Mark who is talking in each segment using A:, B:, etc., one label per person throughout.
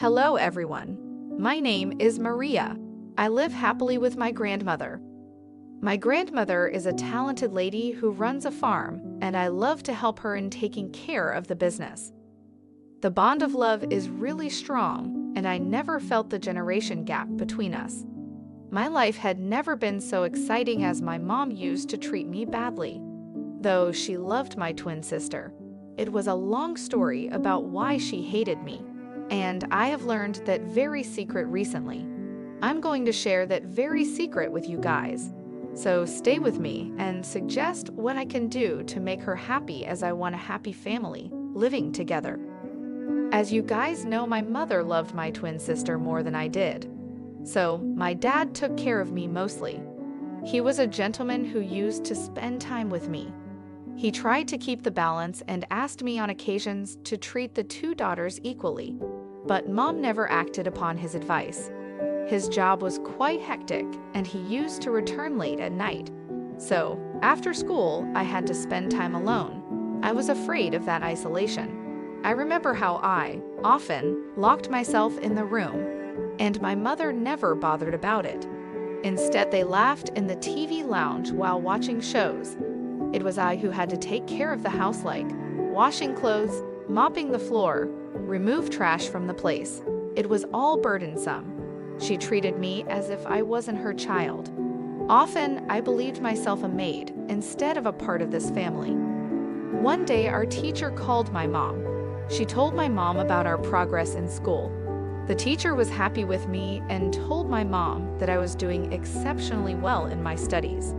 A: Hello, everyone. My name is Maria. I live happily with my grandmother. My grandmother is a talented lady who runs a farm, and I love to help her in taking care of the business. The bond of love is really strong, and I never felt the generation gap between us. My life had never been so exciting as my mom used to treat me badly. Though she loved my twin sister, it was a long story about why she hated me. And I have learned that very secret recently. I'm going to share that very secret with you guys. So stay with me and suggest what I can do to make her happy, as I want a happy family living together. As you guys know, my mother loved my twin sister more than I did. So my dad took care of me mostly. He was a gentleman who used to spend time with me. He tried to keep the balance and asked me on occasions to treat the two daughters equally. But Mom never acted upon his advice. His job was quite hectic, and he used to return late at night. So, after school, I had to spend time alone. I was afraid of that isolation. I remember how I, often, locked myself in the room, and my mother never bothered about it. Instead, they laughed in the TV lounge while watching shows. It was I who had to take care of the house, like washing clothes, mopping the floor, remove trash from the place. It was all burdensome. She treated me as if I wasn't her child. Often, I believed myself a maid instead of a part of this family. One day, our teacher called my mom. She told my mom about our progress in school. The teacher was happy with me and told my mom that I was doing exceptionally well in my studies.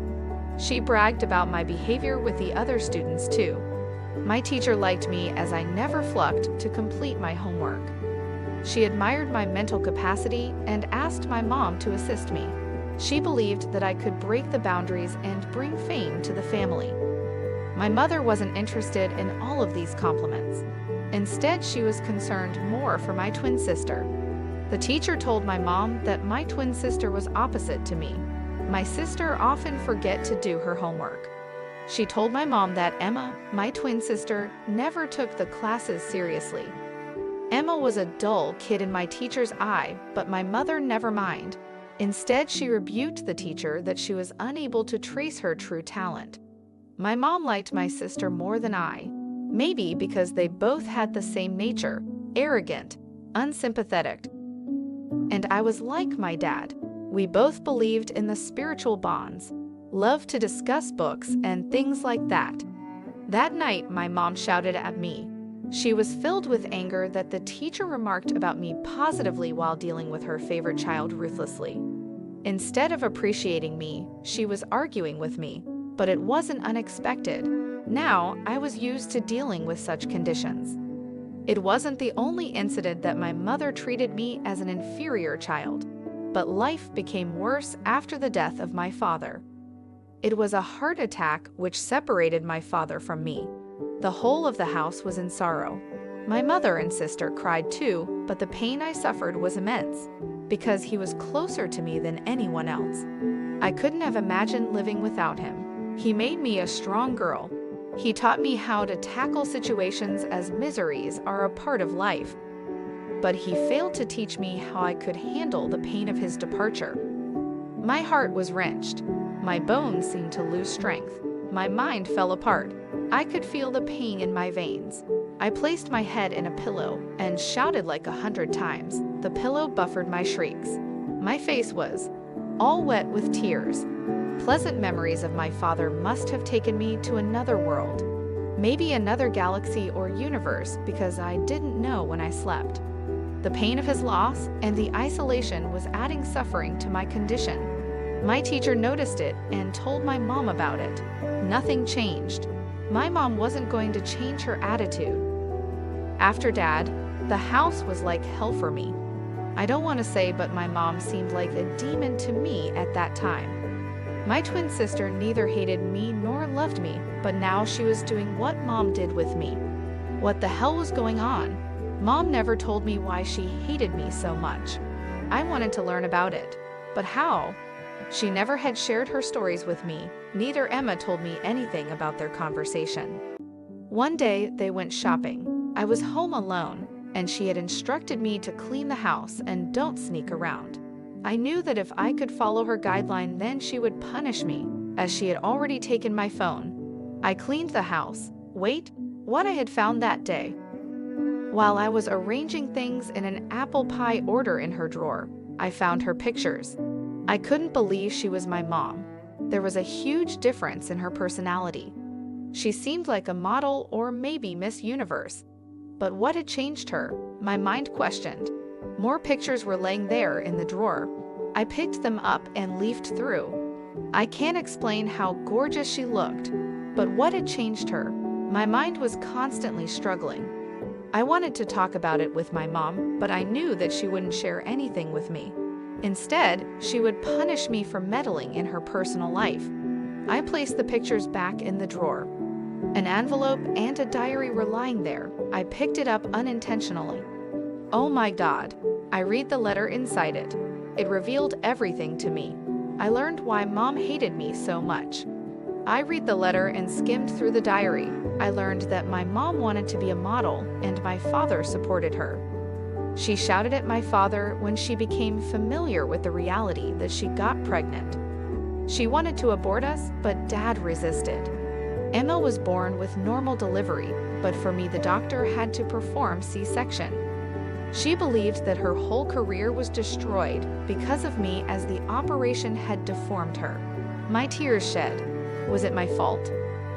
A: She bragged about my behavior with the other students too. My teacher liked me as I never flunked to complete my homework. She admired my mental capacity and asked my mom to assist me. She believed that I could break the boundaries and bring fame to the family. My mother wasn't interested in all of these compliments. Instead, she was concerned more for my twin sister. The teacher told my mom that my twin sister was opposite to me. My sister often forgot to do her homework. She told my mom that Emma, my twin sister, never took the classes seriously. Emma was a dull kid in my teacher's eye, but my mother never minded. Instead, she rebuked the teacher that she was unable to trace her true talent. My mom liked my sister more than I, maybe because they both had the same nature, arrogant, unsympathetic. And I was like my dad. We both believed in the spiritual bonds, loved to discuss books and things like that. That night, my mom shouted at me. She was filled with anger that the teacher remarked about me positively while dealing with her favorite child ruthlessly. Instead of appreciating me, she was arguing with me, but it wasn't unexpected. Now, I was used to dealing with such conditions. It wasn't the only incident that my mother treated me as an inferior child, but life became worse after the death of my father. It was a heart attack which separated my father from me. The whole of the house was in sorrow. My mother and sister cried too, but the pain I suffered was immense, because he was closer to me than anyone else. I couldn't have imagined living without him. He made me a strong girl. He taught me how to tackle situations as miseries are a part of life. But he failed to teach me how I could handle the pain of his departure. My heart was wrenched. My bones seemed to lose strength. My mind fell apart. I could feel the pain in my veins. I placed my head in a pillow and shouted like 100 times. The pillow buffered my shrieks. My face was all wet with tears. Pleasant memories of my father must have taken me to another world, maybe another galaxy or universe, because I didn't know when I slept. The pain of his loss and the isolation was adding suffering to my condition. My teacher noticed it and told my mom about it. Nothing changed. My mom wasn't going to change her attitude. After Dad, the house was like hell for me. I don't want to say, but my mom seemed like a demon to me at that time. My twin sister neither hated me nor loved me, but now she was doing what Mom did with me. What the hell was going on? Mom never told me why she hated me so much. I wanted to learn about it. But how? She never had shared her stories with me. Neither Emma told me anything about their conversation. One day, they went shopping. I was home alone. and she had instructed me to clean the house and don't sneak around. I knew that if I could follow her guideline, then she would punish me, as she had already taken my phone. I cleaned the house. Wait, what I had found that day? While I was arranging things in an apple pie order in her drawer, I found her pictures. I couldn't believe she was my mom. There was a huge difference in her personality. She seemed like a model or maybe Miss Universe. But what had changed her? My mind questioned. More pictures were laying there in the drawer. I picked them up and leafed through. I can't explain how gorgeous she looked, but what had changed her? My mind was constantly struggling. I wanted to talk about it with my mom, but I knew that she wouldn't share anything with me. Instead, she would punish me for meddling in her personal life. I placed the pictures back in the drawer. An envelope and a diary were lying there. I picked it up unintentionally. Oh my God. I read the letter inside it. It revealed everything to me. I learned why Mom hated me so much. I read the letter and skimmed through the diary. I learned that my mom wanted to be a model and my father supported her. She shouted at my father when she became familiar with the reality that she got pregnant. She wanted to abort us, but Dad resisted. Emma was born with normal delivery, but for me the doctor had to perform C-section. She believed that her whole career was destroyed because of me, as the operation had deformed her. My tears shed. Was it my fault?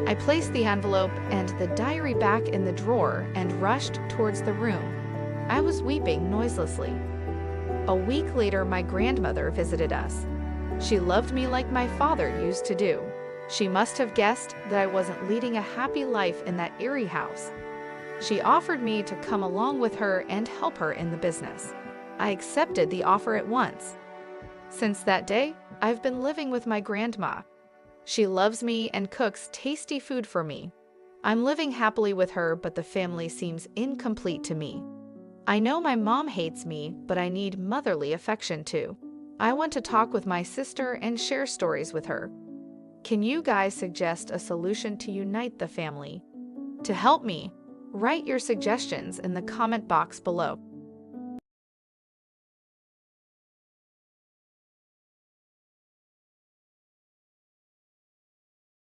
A: I placed the envelope and the diary back in the drawer and rushed towards the room. I was weeping noiselessly. A week later, my grandmother visited us. She loved me like my father used to do. She must have guessed that I wasn't leading a happy life in that eerie house. She offered me to come along with her and help her in the business. I accepted the offer at once. Since that day, I've been living with my grandma. She loves me and cooks tasty food for me. I'm living happily with her, but the family seems incomplete to me. I know my mom hates me, but I need motherly affection too. I want to talk with my sister and share stories with her. Can you guys suggest a solution to unite the family? To help me, write your suggestions in the comment box below.